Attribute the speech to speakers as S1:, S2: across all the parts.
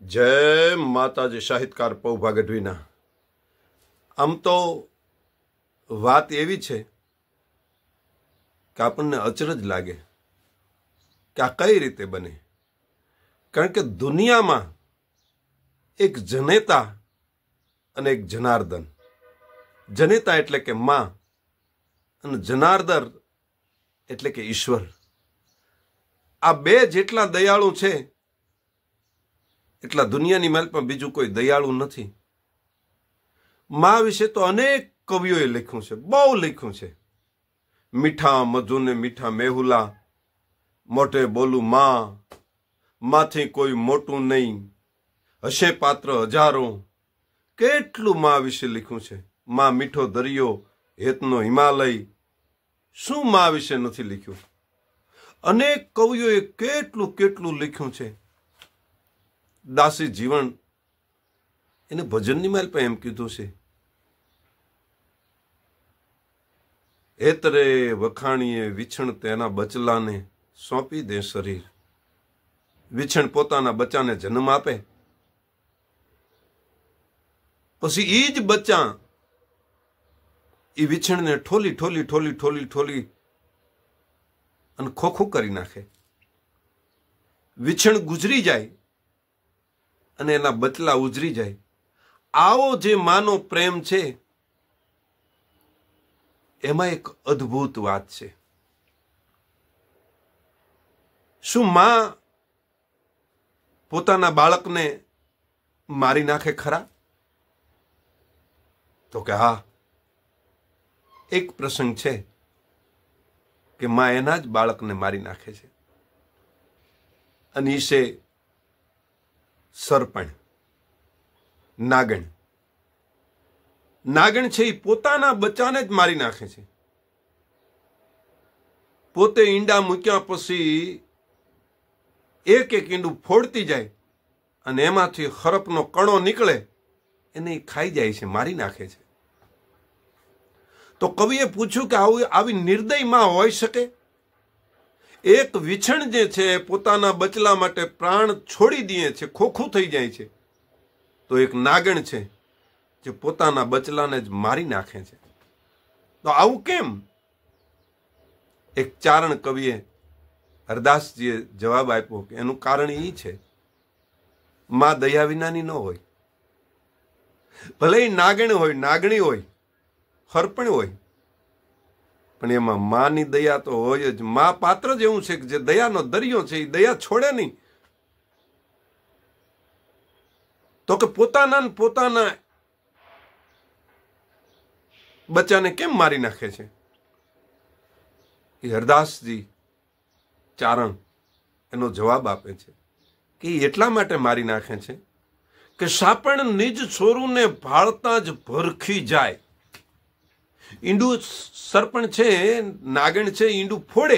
S1: जय माताजी। साहित्यकार पौभा गढ़वीना। आम तो बात एवी छे कि आपने अचरज लागे कि आ कई रीते बने, कारण के दुनिया में एक जनेता अने एक जनार्दन। जनेता एटले के मां अने जनार्दन एटले के ईश्वर। आ बे जेटला दयाळु छे એટલા દુનિયાની માલમાં બીજું કોઈ દયાળુ નથી। માં વિશે તો અનેક કવિઓએ લખ્યું છે, બહુ લખ્યું છે। મીઠા મધુ ને મીઠા મેહુલા, મોઢે બોલું માં, માથી કોઈ મોટું નહીં, હશે પાત્ર હજારો। કેટલું માં વિશે લખ્યું છે। માં મીઠો દરિયો, હેતનો હિમાલય, શું માં વિશે નથી લખ્યું? અનેક કવિઓએ કેટલું કેટલું લખ્યું છે। दासी जीवन एने भजननी माल पे एम कीधुं छे, एतरे वखाणीए विछण तेना बचलाने सौंपी दे शरीर। विछण पोताना बच्चाने जन्म आपे, पछी ईज बच्चा ई विछणने ठोली ठोली ठोली ठोली ठोली अने खोखું કરી નાખે। विछण गुजरी जाए અને એના બચલા ઉજરી જાય। આવો જે માનો પ્રેમ છે એમાં એક અદ્ભુત વાત છે। શું માં પોતાના બાળકને મારી નાખે ખરા? તો કે હા, એક પ્રસંગ છે કે માં એના જ બાળકને મારી નાખે છે। અને ઈ છે सरपण। नागण। नागण छे पोताना बच्चाने ज मारी नाखे छे। पोते ईंडा मूक्या पछी एक एक ईंडू फोड़ती जाए अने एमांथी खरपनो कणो निकळे एने खाई जाए छे, मारी नाखे छे। तो कविए पूछ्યું કે આવી निर्दयी मां होई शके? एक विछण जे छे पोताना बचला माटे प्राण छोड़ी दिए छे, खोखું થઈ જાય છે, तो एक नागण छे जे पोताना बचलाने ज मारी नाखे छे। तो आવું केम? एक चारण कविए हरदासजीए जवाब आप्यो के एનું कारण ई छे, मां दया विनानी न होय। भले नागण होय, नागणी होय, हरपण होय, पण एमां मानी दया तो होय ज। मां पात्र जेवुं छे के जे दयानो दरियो छे, ई दया छोड़े नहीं। तो के पोताना न पोताना बच्चाने केम मारी नाखे छे? हरदासजी चारण एनो जवाब आपे छे कि एटला माटे मारी नाखे छे के सापण निज छोरूने भाळता ज भरखी जाय। ईंडू सरपण छे, नागण छे, ईंडू फोड़े,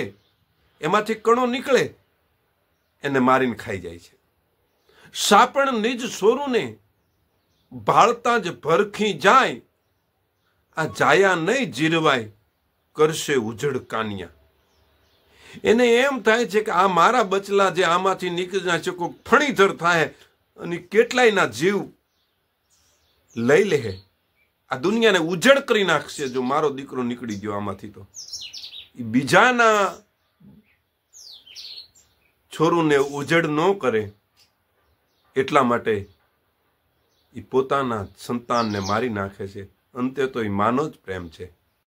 S1: एमांथी कणो निकळे, एने मारीने खाई जाय छे। सापण निज छोरूने भाळता ज भरखी जाय, आ जाया नहीं जीरवाय, करशे उजड़ कानिया। एने एम थाय छे के आ मारा बचला जे आमांथी निकળી જાય છે, કોઈ ફણીધર થાય અને કેટલાયના જીવ લઈ લે। आ दुनिया ने उजड़ करी नाखशे जो मारो दीकरो निकली गयो आमांथी। तो बीजाना छोरूने उजड़ न करे एटला माटे ई पोताना संतान ने मारी नाखे छे। अंते तो ई मानो ज प्रेम छे।